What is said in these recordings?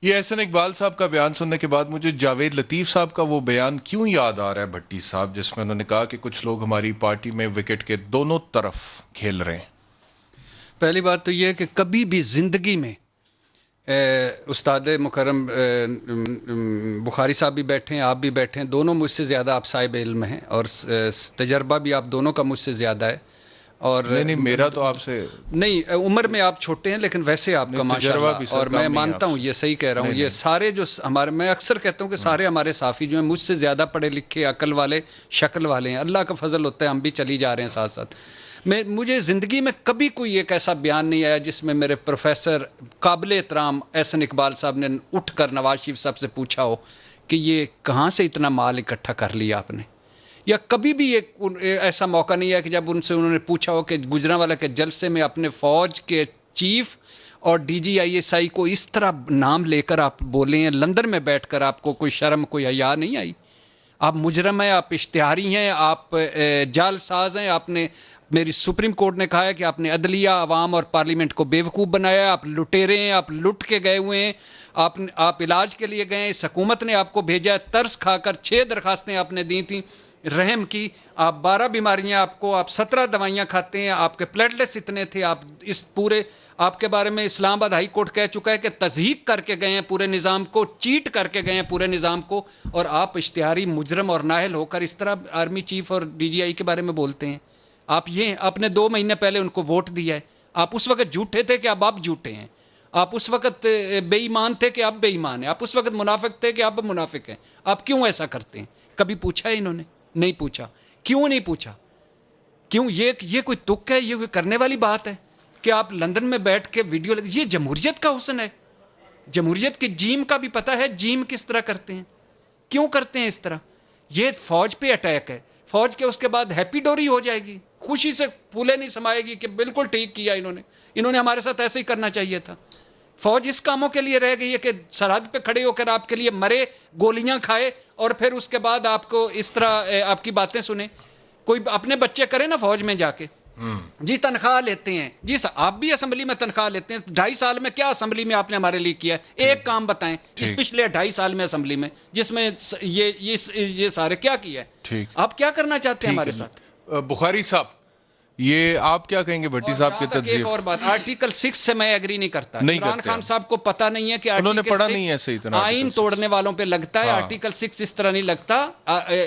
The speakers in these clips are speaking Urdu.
یہ احسن اقبال صاحب کا بیان سننے کے بعد مجھے جاوید لطیف صاحب کا وہ بیان کیوں یاد آ رہا ہے بھٹی صاحب، جس میں انہوں نے کہا کہ کچھ لوگ ہماری پارٹی میں وکٹ کے دونوں طرف کھیل رہے ہیں۔ پہلی بات تو یہ ہے کہ کبھی بھی زندگی میں استاد مکرم بخاری صاحب بھی بیٹھے ہیں، آپ بھی بیٹھے ہیں، دونوں مجھ سے زیادہ آپ صاحب علم ہیں اور تجربہ بھی آپ دونوں کا مجھ سے زیادہ ہے۔ اور نہیں میرا تو آپ سے نہیں، عمر میں آپ چھوٹے ہیں لیکن ویسے آپ کا ماشاءاللہ، اور میں مانتا ہوں یہ صحیح کہہ رہا ہوں، یہ سارے جو ہمارے، میں اکثر کہتا ہوں کہ سارے ہمارے صافی جو ہیں مجھ سے زیادہ پڑھے لکھے، عقل والے، شکل والے ہیں، اللہ کا فضل ہوتا ہے، ہم بھی چلی جا رہے ہیں ساتھ ساتھ۔ مجھے زندگی میں کبھی کوئی ایک ایسا بیان نہیں آیا جس میں میرے پروفیسر قابل احترام احسن اقبال صاحب نے اٹھ کر نواز شریف صاحب سے پوچھا ہو کہ یہ کہاں سے اتنا مال اکٹھا کر لیا آپ نے، یا کبھی بھی ایک ایسا موقع نہیں ہے کہ جب ان سے انہوں نے پوچھا ہو کہ گجرانوالہ کے جلسے میں اپنے فوج کے چیف اور D G I S I کو اس طرح نام لے کر آپ بولے ہیں لندن میں بیٹھ کر، آپ کو کوئی شرم کوئی حیا نہیں آئی؟ آپ مجرم ہیں، آپ اشتہاری ہیں، آپ جعل ساز ہیں، آپ نے، میری سپریم کورٹ نے کہا ہے کہ آپ نے عدلیہ، عوام اور پارلیمنٹ کو بیوقوف بنایا ہے، آپ لٹیرے ہیں، آپ لٹ کے گئے ہوئے ہیں، آپ علاج کے لیے گئے ہیں، اس حکومت نے آپ کو بھیجا ہے، ترس کھا کر 6 درخواستیں آپ نے دی تھیں رحم کی، آپ 12 بیماریاں، آپ 17 دوائیاں کھاتے ہیں، آپ کے پلیٹلیٹس اتنے تھے، آپ اس پورے، آپ کے بارے میں اسلام آباد ہائی کورٹ کہہ چکا ہے کہ تضحیق کر کے گئے ہیں پورے نظام کو، چیٹ کر کے گئے ہیں پورے نظام کو، اور آپ اشتہاری مجرم اور نااہل ہو کر اس طرح آرمی چیف اور ڈی جی آئی کے بارے میں بولتے ہیں۔ آپ نے 2 مہینے پہلے ان کو ووٹ دیا ہے، آپ اس وقت جھوٹے تھے کہ اب آپ جھوٹے ہیں، آپ اس وقت بے ایمان تھے کہ اب بے ایمان ہیں، آپ اس وقت منافق تھے کہ اب منافق ہیں، آپ کیوں ایسا کرتے ہیں؟ کبھی پوچھا ہے انہوں نے؟ نہیں پوچھا۔ کیوں نہیں پوچھا؟ کیوں؟ یہ کوئی تک ہے؟ یہ کوئی کرنے والی بات ہے کہ آپ لندن میں بیٹھ کے ویڈیو یہ جمہوریت کا حسن ہے؟ جمہوریت کے جیم کا بھی پتہ ہے جیم کس طرح کرتے ہیں، کیوں کرتے ہیں اس طرح؟ یہ فوج پہ اٹیک ہے، فوج کے اس کے بعد ہیپی ڈوری ہو جائے گی، خوشی سے پھولے نہیں سمائے گی کہ بالکل ٹھیک کیا انہوں نے ہمارے ساتھ ایسے ہی کرنا چاہیے تھا۔ فوج اس کاموں کے لیے رہ گئی ہے کہ سرحد پہ کھڑے ہو کر آپ کے لیے مرے، گولیاں کھائے، اور پھر اس کے بعد آپ کو اس طرح آپ کی باتیں سنیں۔ کوئی اپنے بچے کرے نا فوج میں جا کے، جی تنخواہ لیتے ہیں، جی آپ بھی اسمبلی میں تنخواہ لیتے ہیں، 2.5 سال میں کیا اسمبلی میں آپ نے ہمارے لیے کیا ہے؟ ایک کام بتائیں اس پچھلے 2.5 سال میں اسمبلی میں جس میں یہ سارے کیا کیا ہے؟ آپ کیا کرنا چاہتے ہیں ہمارے ساتھ؟ بخاری صاحب، یہ آپ کیا کہیں گے بھٹی صاحب کے تجزیے؟ ایک اور بات، آرٹیکل 6 سے میں ایگری نہیں کرتا۔ عمران خان صاحب کو پتہ نہیں ہے کہ انہوں نے پڑھا نہیں ہے صحیح طرح آئین توڑنے والوں پہ لگتا ہے، آرٹیکل 6 اس طرح نہیں لگتا۔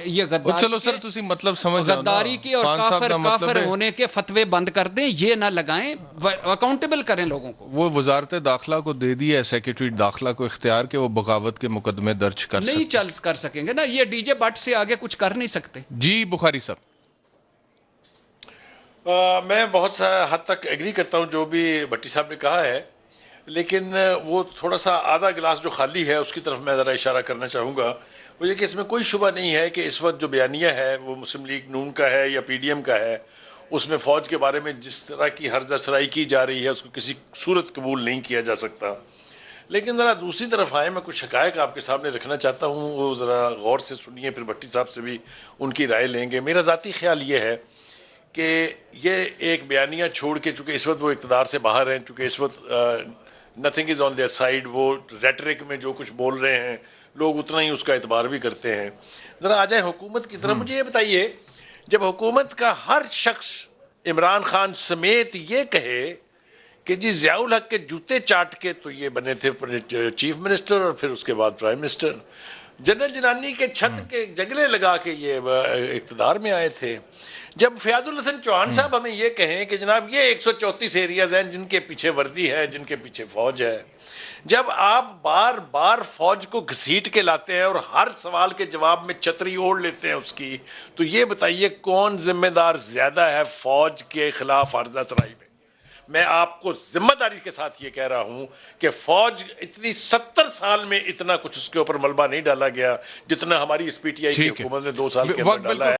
یہ غداری، چلو سر تسی مطلب سمجھ جاؤ، غداری کی اور کافر ہونے کے فتوے بند کر دیں، یہ نہ لگائیں، اکاؤنٹیبل کریں لوگوں کو۔ وہ وزارت داخلہ کو دے دی ہے، سیکریٹری داخلہ کو اختیار کہ وہ بغاوت کے مقدمے درج کر سکتے، نہیں کر سکیں گے نا، یہ ڈی جے بٹ سے آگے کچھ کر نہیں سکتے۔ جی بخاری صاحب، میں بہت حد تک ایگری کرتا ہوں جو بھی بھٹی صاحب نے کہا ہے، لیکن وہ تھوڑا سا آدھا گلاس جو خالی ہے اس کی طرف میں ذرا اشارہ کرنا چاہوں گا۔ وہ یہ کہ اس میں کوئی شبہ نہیں ہے کہ اس وقت جو بیانیہ ہے وہ مسلم لیگ نون کا ہے یا پی ڈی ایم کا ہے، اس میں فوج کے بارے میں جس طرح کی ہرزہ سرائی کی جا رہی ہے اس کو کسی صورت قبول نہیں کیا جا سکتا۔ لیکن ذرا دوسری طرف آئیں، میں کچھ حقائق آپ کے سامنے رکھنا چاہتا ہوں، وہ ذرا غور سے سنیے، پھر بھٹی صاحب سے بھی ان کی رائے لیں گے۔ میرا ذاتی خیال یہ ہے کہ یہ ایک بیانیہ چھوڑ کے، چونکہ اس وقت وہ اقتدار سے باہر ہیں، چونکہ اس وقت nothing is on their side, وہ ریٹرک میں جو کچھ بول رہے ہیں لوگ اتنا ہی اس کا اعتبار بھی کرتے ہیں۔ ذرا آ جائیں حکومت کی طرف۔ مجھے یہ بتائیے، جب حکومت کا ہر شخص عمران خان سمیت یہ کہے کہ جی ضیاء الحق کے جوتے چاٹ کے تو یہ بنے تھے چیف منسٹر اور پھر اس کے بعد پرائم منسٹر، جنرل جنانی کے چھت کے جگلے لگا کے یہ اقتدار میں آئے تھے، جب فیاض الحسن چوہان صاحب ہمیں یہ کہیں کہ جناب یہ 134 ایریاز ہیں جن کے پیچھے وردی ہے، جن کے پیچھے فوج ہے، جب آپ بار بار فوج کو گھسیٹ کے لاتے ہیں اور ہر سوال کے جواب میں چھتری اوڑھ لیتے ہیں اس کی، تو یہ بتائیے کون ذمہ دار زیادہ ہے فوج کے خلاف عرضہ سرائی میں؟ میں آپ کو ذمہ داری کے ساتھ یہ کہہ رہا ہوں کہ فوج اتنی 70 سال میں اتنا کچھ اس کے اوپر ملبہ نہیں ڈالا گیا جتنا ہماری اس پی ٹی آئی کی حکومت نے 2 سال کے اندر ڈالا ہے۔